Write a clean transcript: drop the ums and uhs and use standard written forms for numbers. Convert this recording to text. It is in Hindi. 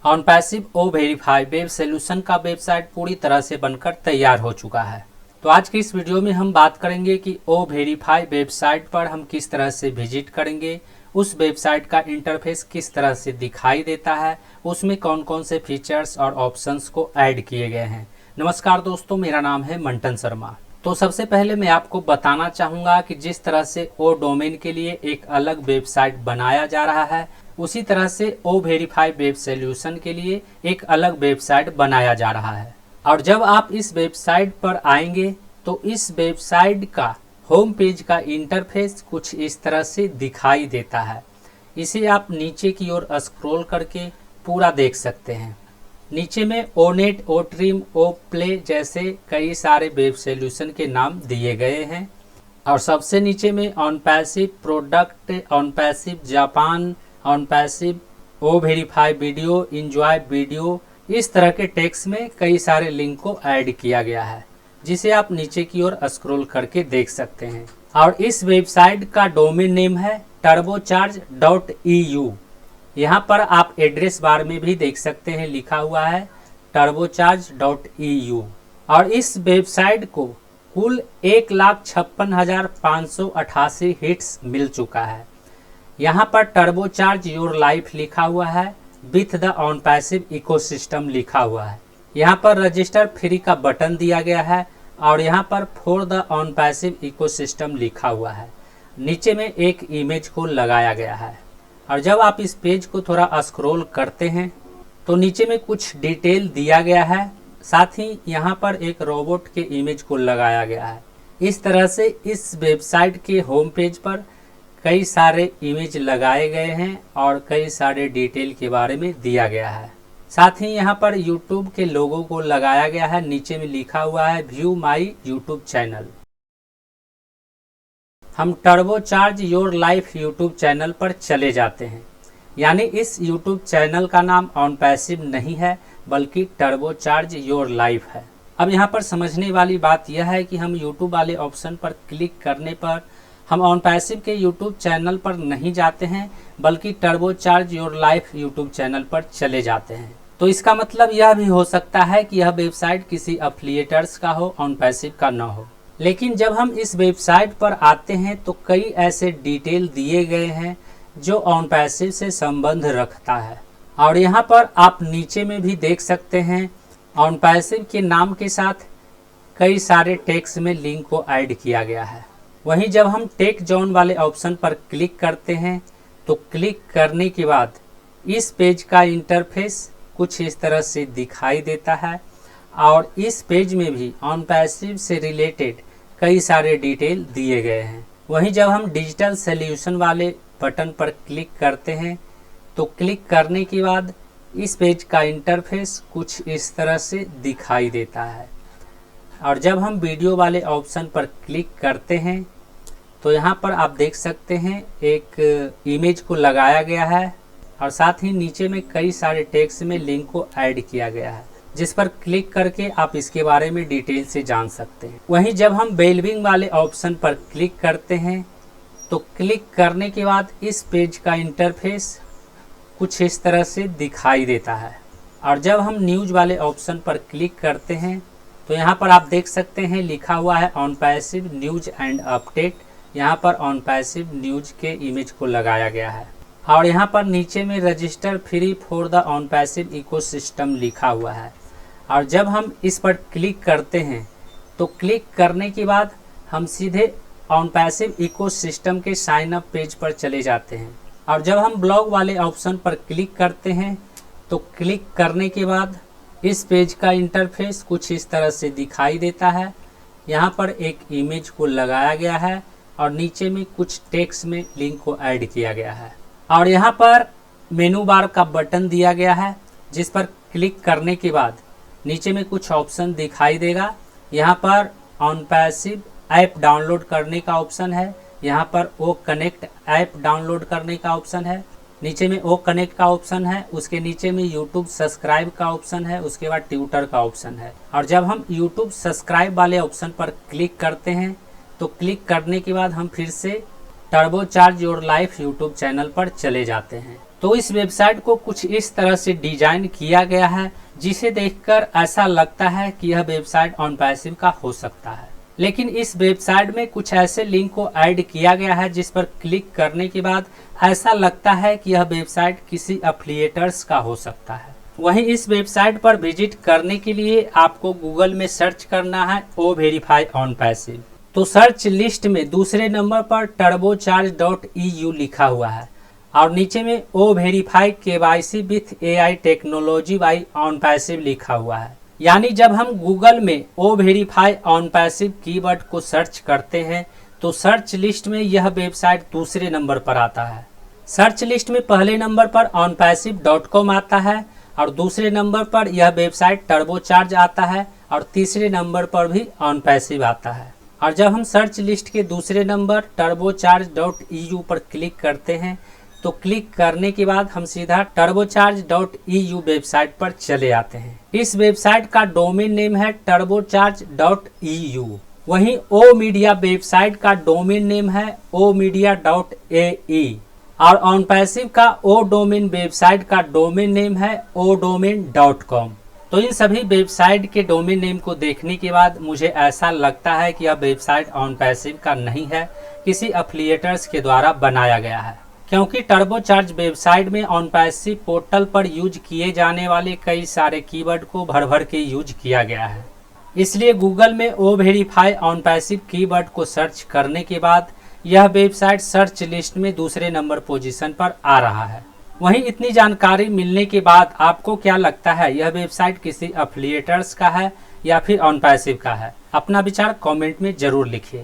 OnPassive O verify web solution का वेबसाइट पूरी तरह से बनकर तैयार हो चुका है। तो आज की इस वीडियो में हम बात करेंगे कि ओ वेरीफाई वेबसाइट पर हम किस तरह से विजिट करेंगे, उस वेबसाइट का इंटरफेस किस तरह से दिखाई देता है, उसमें कौन कौन से फीचर्स और ऑप्शंस को ऐड किए गए हैं। नमस्कार दोस्तों, मेरा नाम है मंटन शर्मा। तो सबसे पहले मैं आपको बताना चाहूँगा कि जिस तरह से ओ डोमेन के लिए एक अलग वेबसाइट बनाया जा रहा है, उसी तरह से ओ वेरीफाई वेब सोल्यूशन के लिए एक अलग वेबसाइट बनाया जा रहा है। और जब आप इस वेबसाइट पर आएंगे तो इस वेबसाइट का होम पेज का इंटरफेस कुछ इस तरह से दिखाई देता है। इसे आप नीचे की ओर स्क्रॉल करके पूरा देख सकते हैं। नीचे में ओनेट, ओ ट्रिम, ओ प्ले जैसे कई सारे वेब सोल्यूशन के नाम दिए गए हैं। और सबसे नीचे में OnPassive product, OnPassive Japan, OnPassive O verify video, enjoy video, इस तरह के टेक्स्ट में कई सारे लिंक को ऐड किया गया है, जिसे आप नीचे की ओर स्क्रॉल करके देख सकते हैं। और इस वेबसाइट का डोमेन नेम है turbocharge.eu। यहाँ पर आप एड्रेस बार में भी देख सकते हैं, लिखा हुआ है turbocharge.eu। और इस वेबसाइट को कुल 1,56,588 हिट्स मिल चुका है। यहाँ पर टर्बोचार्ज योर लाइफ लिखा हुआ है, विथ द ऑनपैसिव इकोसिस्टम लिखा हुआ है। यहाँ पर रजिस्टर फ्री का बटन दिया गया है और यहाँ पर फॉर द ऑनपैसिव इकोसिस्टम लिखा हुआ है। नीचे में एक इमेज को लगाया गया है। और जब आप इस पेज को थोड़ा स्क्रॉल करते हैं तो नीचे में कुछ डिटेल दिया गया है, साथ ही यहाँ पर एक रोबोट के इमेज को लगाया गया है। इस तरह से इस वेबसाइट के होम पेज पर कई सारे इमेज लगाए गए हैं और कई सारे डिटेल के बारे में दिया गया है। साथ ही यहाँ पर YouTube के लोगो को लगाया गया है। नीचे में लिखा हुआ है व्यू माई यूट्यूब चैनल। हम turbocharge your life YouTube channel पर चले जाते हैं। यानी इस यूट्यूब चैनल का नाम ऑनपैसिव नहीं है, बल्कि टर्बोचार्ज योर लाइफ है। अब यहाँ पर समझने वाली बात यह है कि हम यूट्यूब वाले ऑप्शन पर क्लिक करने पर हम ऑनपैसिव के यूट्यूब चैनल पर नहीं जाते हैं, बल्कि turbocharge your life YouTube channel पर चले जाते हैं। तो इसका मतलब यह भी हो सकता है कि यह वेबसाइट किसी एफिलिएटर्स का हो, ऑनपैसिव का न हो। लेकिन जब हम इस वेबसाइट पर आते हैं तो कई ऐसे डिटेल दिए गए हैं जो ऑनपैसिव से संबंध रखता है। और यहाँ पर आप नीचे में भी देख सकते हैं, ऑनपैसिव के नाम के साथ कई सारे टेक्स्ट में लिंक को ऐड किया गया है। वहीं जब हम टेक जोन वाले ऑप्शन पर क्लिक करते हैं तो क्लिक करने के बाद इस पेज का इंटरफेस कुछ इस तरह से दिखाई देता है। और इस पेज में भी ऑनपैसिव से रिलेटेड कई सारे डिटेल दिए गए हैं। वहीं जब हम डिजिटल सोल्यूशन वाले बटन पर क्लिक करते हैं तो क्लिक करने के बाद इस पेज का इंटरफेस कुछ इस तरह से दिखाई देता है। और जब हम वीडियो वाले ऑप्शन पर क्लिक करते हैं तो यहाँ पर आप देख सकते हैं एक इमेज को लगाया गया है और साथ ही नीचे में कई सारे टेक्स्ट में लिंक को ऐड किया गया है, जिस पर क्लिक करके आप इसके बारे में डिटेल से जान सकते हैं। वहीं जब हम बेलविंग वाले ऑप्शन पर क्लिक करते हैं तो क्लिक करने के बाद इस पेज का इंटरफेस कुछ इस तरह से दिखाई देता है। और जब हम न्यूज़ वाले ऑप्शन पर क्लिक करते हैं तो यहाँ पर आप देख सकते हैं, लिखा हुआ है ऑनपैसिव न्यूज़ एंड अपडेट। यहाँ पर ऑनपैसिव न्यूज़ के इमेज को लगाया गया है। और यहाँ पर नीचे में register free for the OnPassive ecosystem लिखा हुआ है। और जब हम इस पर क्लिक करते हैं तो क्लिक करने के बाद हम सीधे ऑनपैसिव इकोसिस्टम के साइन अप पेज पर चले जाते हैं। और जब हम ब्लॉग वाले ऑप्शन पर क्लिक करते हैं तो क्लिक करने के बाद इस पेज का इंटरफेस कुछ इस तरह से दिखाई देता है। यहाँ पर एक इमेज को लगाया गया है और नीचे में कुछ टेक्स्ट में लिंक को ऐड किया गया है। और यहाँ पर मेनू बार का बटन दिया गया है, जिस पर क्लिक करने के बाद नीचे में कुछ ऑप्शन दिखाई देगा। यहाँ पर ऑनपैसिव ऐप डाउनलोड करने का ऑप्शन है, यहाँ पर ओ कनेक्ट ऐप डाउनलोड करने का ऑप्शन है, नीचे में ओ कनेक्ट का ऑप्शन है, उसके नीचे में यूट्यूब सब्सक्राइब का ऑप्शन है, उसके बाद ट्विटर का ऑप्शन है। और जब हम यूट्यूब सब्सक्राइब वाले ऑप्शन पर क्लिक करते हैं तो क्लिक करने के बाद हम फिर से turbocharge your life YouTube channel पर चले जाते हैं। तो इस वेबसाइट को कुछ इस तरह से डिजाइन किया गया है जिसे देखकर ऐसा लगता है कि यह वेबसाइट ऑन पैसिव का हो सकता है। लेकिन इस वेबसाइट में कुछ ऐसे लिंक को ऐड किया गया है जिस पर क्लिक करने के बाद ऐसा लगता है कि यह वेबसाइट किसी एफिलिएटर्स का हो सकता है। वहीं इस वेबसाइट पर विजिट करने के लिए आपको गूगल में सर्च करना है ओ वेरीफाई ऑन पैसिव। तो सर्च लिस्ट में दूसरे नंबर पर turbocharge.eu लिखा हुआ है और नीचे में O verify KYC with AI technology by OnPassive लिखा हुआ है। यानी जब हम गूगल में O verify OnPassive keyword को सर्च करते हैं तो सर्च लिस्ट में यह वेबसाइट दूसरे नंबर पर आता है। सर्च लिस्ट में पहले नंबर पर onpassive.com आता है और दूसरे नंबर पर यह वेबसाइट टर्बोचार्ज आता है और तीसरे नंबर पर भी ऑन पैसिव आता है। और जब हम सर्च लिस्ट के दूसरे नंबर turbocharge.eu पर क्लिक करते हैं तो क्लिक करने के बाद हम सीधा turbocharge.eu वेबसाइट पर चले आते हैं। इस वेबसाइट का डोमेन नेम है turbocharge.eu। वहीं ओ मीडिया वेबसाइट का डोमेन नेम है omedia.ae और ऑन पैसिव का ओ डोमेन वेबसाइट का डोमेन नेम है odomain.com। तो इन सभी वेबसाइट के डोमेन नेम को देखने के बाद मुझे ऐसा लगता है कि यह वेबसाइट ऑन पैसिव का नहीं है, किसी एफिलिएटर्स के द्वारा बनाया गया है, क्योंकि टर्बोचार्ज वेबसाइट में ऑन पैसिव पोर्टल पर यूज किए जाने वाले कई सारे कीवर्ड को भर भर के यूज किया गया है। इसलिए गूगल में O verify OnPassive keyword को सर्च करने के बाद यह वेबसाइट सर्च लिस्ट में दूसरे नंबर पोजीशन पर आ रहा है। वहीं इतनी जानकारी मिलने के बाद आपको क्या लगता है, यह वेबसाइट किसी एफिलिएटर्स का है या फिर ऑन पैसिव का है? अपना विचार कमेंट में जरूर लिखिए।